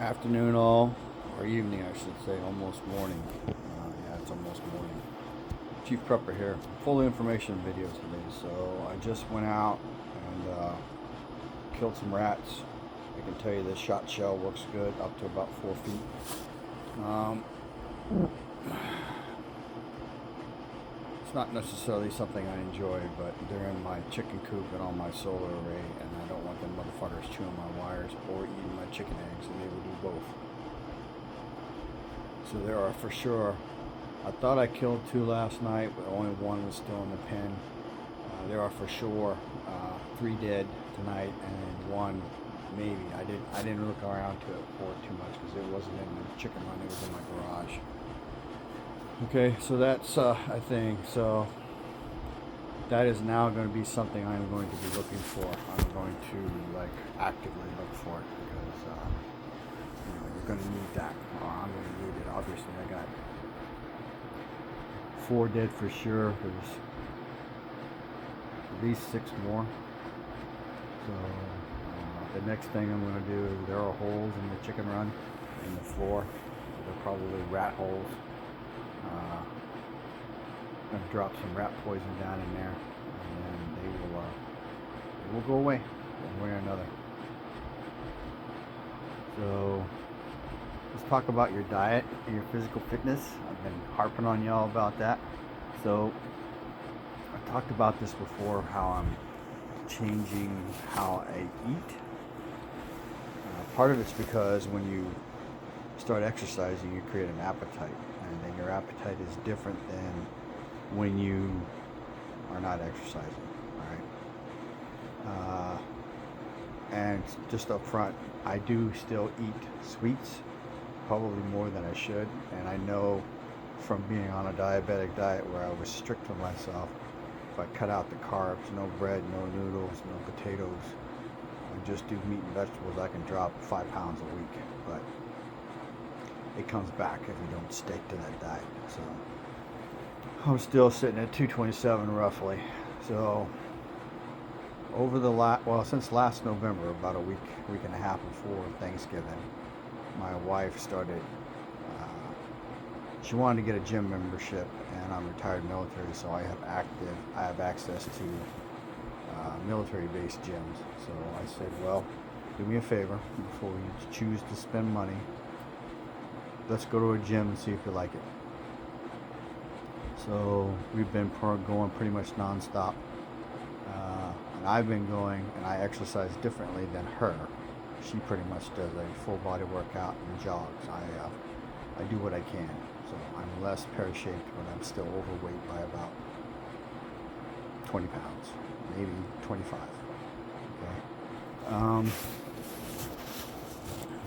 Afternoon all, or evening I should say, almost morning. Yeah, it's almost morning. Chief Prepper here. Full information video today. So I just went out and killed some rats. I can tell you this shot shell works good up to about 4 feet. It's not necessarily something I enjoy, but they're in my chicken coop and on my solar array, and I don't want them motherfuckers chewing my wires or eating my chicken eggs, and they will do both. So there are for sure. I thought I killed 2 last night, but only 1 was still in the pen. There are for sure 3 dead tonight, and 1 maybe. I didn't look around to it for it too much because it wasn't in the chicken run; it was in my garage. Okay, so that's a thing. So that is now going to be something I'm going to be looking for. I'm going to actively look for it because you're going to need that. Or I'm going to need it. Obviously, I got 4 dead for sure. There's at least 6 more. So the next thing I'm going to do is there are holes in the chicken run in the floor. They're probably rat holes. I'm going to drop some rat poison down in there, and then they will go away one way or another. So let's talk about your diet and your physical fitness. I've been harping on y'all about that. So I talked about this before, how I'm changing how I eat. Part of it's because when you start exercising, you create an appetite, and then your appetite is different than when you are not exercising. All right. And just up front, I do still eat sweets, probably more than I should. And I know from being on a diabetic diet where I was strict with myself, if I cut out the carbs, no bread, no noodles, no potatoes, and just do meat and vegetables, I can drop 5 pounds a week. But it comes back if you don't stick to that diet. So I'm still sitting at 227 roughly. So over the since last November, about a week and a half before Thanksgiving, my wife started. She wanted to get a gym membership, and I'm retired military, so I have access to military-based gyms. So I said, well, do me a favor before you choose to spend money. Let's go to a gym and see if you like it. So we've been going pretty much nonstop, and I've been going, and I exercise differently than her. She pretty much does a full body workout and jogs. I do what I can, so I'm less pear-shaped, but I'm still overweight by about 20 pounds, maybe 25. Okay,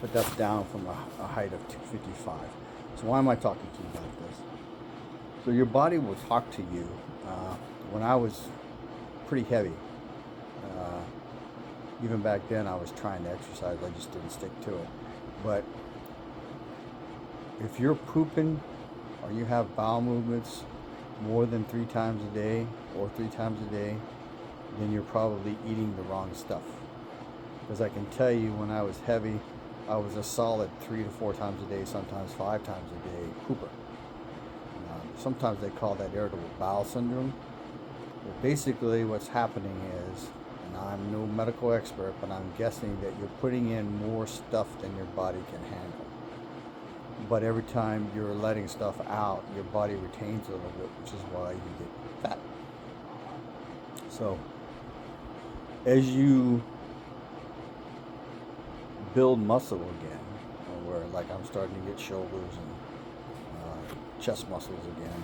but that's down from a height of 255. So why am I talking to you about this? So your body will talk to you. When I was pretty heavy, even back then I was trying to exercise, I just didn't stick to it. But if you're pooping or you have bowel movements more than 3 times a day or 3 times a day, then you're probably eating the wrong stuff. Because I can tell you, when I was heavy, I was a solid 3 to 4 times a day, sometimes 5 times a day pooper. Sometimes they call that irritable bowel syndrome. But basically what's happening is, and I'm no medical expert, but I'm guessing that you're putting in more stuff than your body can handle. But every time you're letting stuff out, your body retains a little bit, which is why you get fat. So as you build muscle again, where like I'm starting to get shoulders and chest muscles again,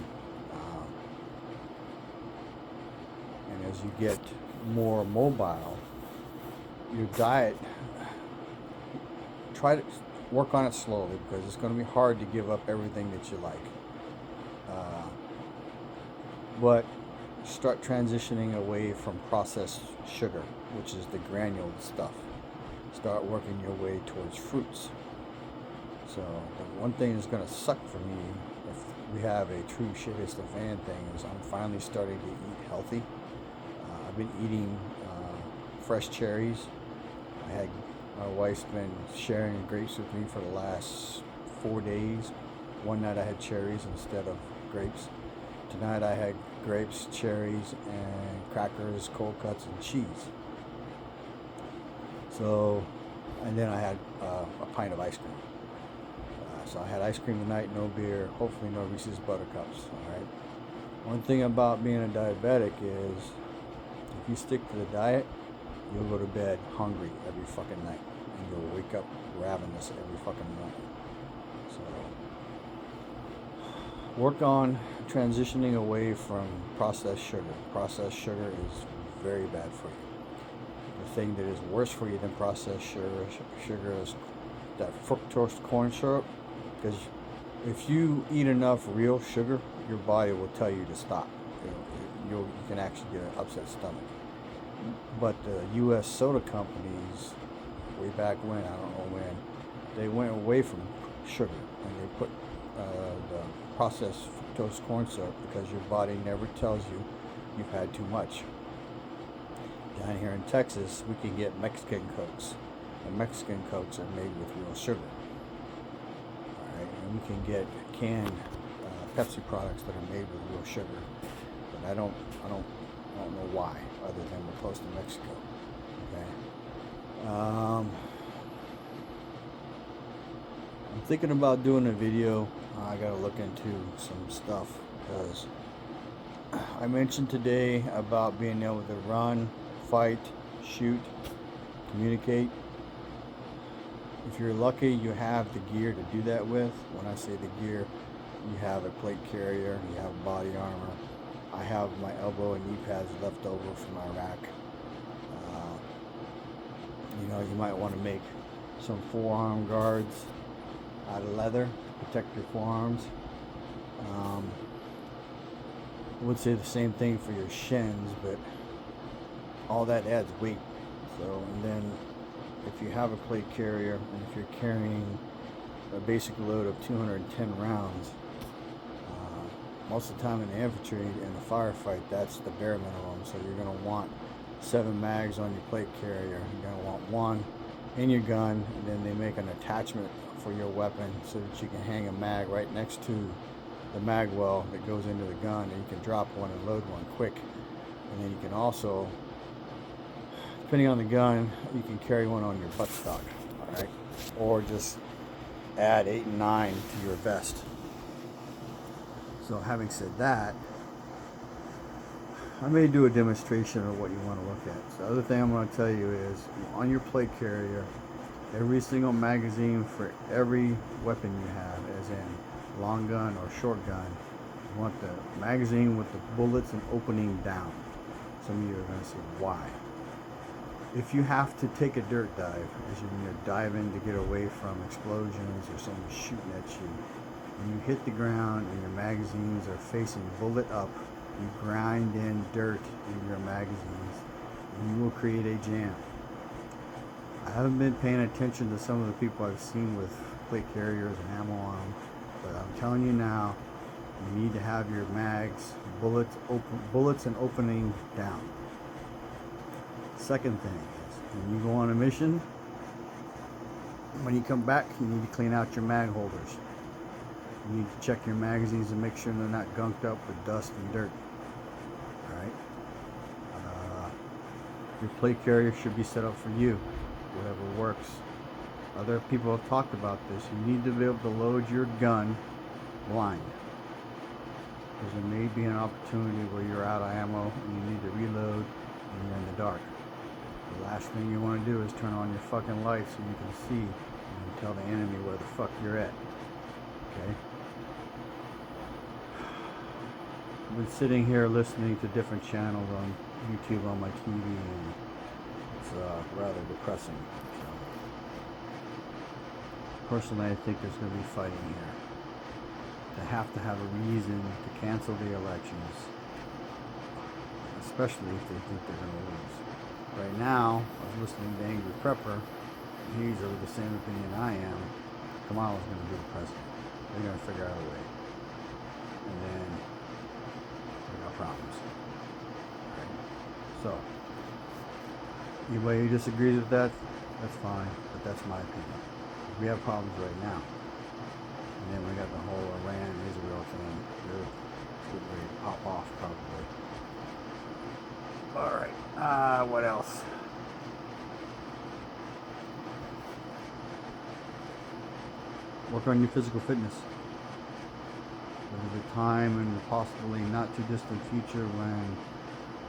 and as you get more mobile, your diet, try to work on it slowly, because it's going to be hard to give up everything that you like, but start transitioning away from processed sugar, which is the granuled stuff. Start working your way towards fruits. So the one thing that's going to suck for me, if we have a true shit is the fan thing, is I'm finally starting to eat healthy. I've been eating fresh cherries. I had My wife's been sharing grapes with me for the last 4 days. One night I had cherries instead of grapes. Tonight I had grapes, cherries, and crackers, cold cuts, and cheese. So, and then I had a pint of ice cream. So I had ice cream tonight, no beer, hopefully no Reese's Buttercups. All right. One thing about being a diabetic is if you stick to the diet, you'll go to bed hungry every fucking night, and you'll wake up ravenous every fucking night. So work on transitioning away from processed sugar. Processed sugar is very bad for you. The thing that is worse for you than processed sugar is that fructose corn syrup, because if you eat enough real sugar, your body will tell you to stop. You can actually get an upset stomach. But the U.S. soda companies, way back when, I don't know when, they went away from sugar and they put the processed fructose corn syrup because your body never tells you you've had too much. Down here in Texas, we can get Mexican Cokes. And Mexican Cokes are made with real sugar. Alright, and we can get canned Pepsi products that are made with real sugar. But I don't know why, other than we're close to Mexico. Okay. I'm thinking about doing a video. I gotta look into some stuff because I mentioned today about being able to run, fight, shoot, communicate. If you're lucky, you have the gear to do that with. When I say the gear, you have a plate carrier, you have body armor. I have my elbow and knee pads left over from Iraq. You might want to make some forearm guards out of leather to protect your forearms. I would say the same thing for your shins, but all that adds weight. So, and then if you have a plate carrier and if you're carrying a basic load of 210 rounds, most of the time in the infantry and the firefight, that's the bare minimum. So you're going to want 7 mags on your plate carrier. You're going to want 1 in your gun, and then they make an attachment for your weapon so that you can hang a mag right next to the mag well that goes into the gun, and you can drop one and load one quick. And then you can also, depending on the gun, you can carry one on your buttstock, all right? Or just add 8 and 9 to your vest. So having said that, I may do a demonstration of what you want to look at. So the other thing I'm going to tell you is, on your plate carrier, every single magazine for every weapon you have, as in long gun or short gun, you want the magazine with the bullets and opening down. Some of you are going to say, why? If you have to take a dirt dive, as you're diving to get away from explosions or someone shooting at you, when you hit the ground and your magazines are facing bullet up, you grind in dirt in your magazines and you will create a jam. I haven't been paying attention to some of the people I've seen with plate carriers and ammo on them, but I'm telling you now, you need to have your mags, bullets and opening down. Second thing is, when you go on a mission, when you come back, you need to clean out your mag holders. You need to check your magazines and make sure they're not gunked up with dust and dirt. Alright? Your plate carrier should be set up for you, whatever works. Other people have talked about this. You need to be able to load your gun blind. Because there may be an opportunity where you're out of ammo and you need to reload and you're in the dark. The last thing you want to do is turn on your fucking lights so you can see and tell the enemy where the fuck you're at. Okay? I've been sitting here listening to different channels on YouTube on my TV, and it's rather depressing. So, personally, I think there's going to be fighting here. They have to have a reason to cancel the elections, especially if they think they're going to lose. Right now, I was listening to Angry Prepper, and he's of the same opinion I am. Kamala's going to be the president. They're going to figure out a way. And then we got problems. Right? So, anybody who disagrees with that, that's fine, but that's my opinion. We have problems right now. And then we got the whole Iran and Israel thing. They're getting ready to pop off probably. Alright, what else? Work on your physical fitness. There's a time and possibly not too distant future when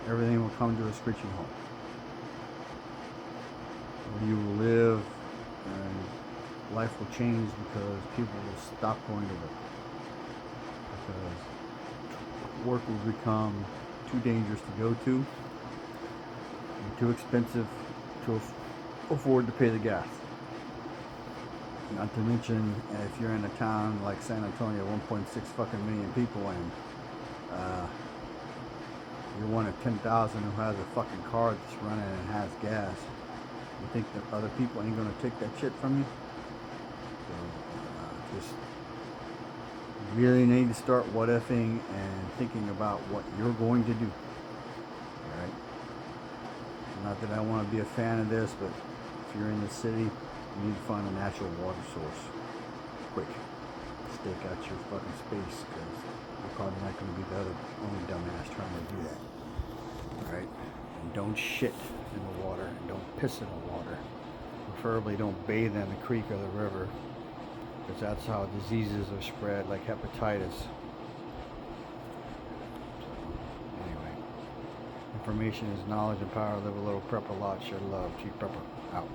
everything will come to a screeching halt. Where you will live and life will change because people will stop going to work. Because work will become too dangerous to go to and too expensive to afford to pay the gas. Not to mention, if you're in a town like San Antonio, 1.6 fucking million people, and you're one of 10,000 who has a fucking car that's running and has gas, you think that other people ain't gonna take that shit from you? So, just really need to start what ifing and thinking about what you're going to do. Alright? Not that I want to be a fan of this, but if you're in the city, you need to find a natural water source. Quick. Stake out your fucking space, because you're probably not going to be the only dumbass trying to do that. Alright? And don't shit in the water, and don't piss in the water. Preferably don't bathe in the creek or the river, because that's how diseases are spread, like hepatitis. Anyway. Information is knowledge and power. Live a little, prep a lot, share love. Chief Prepper, out.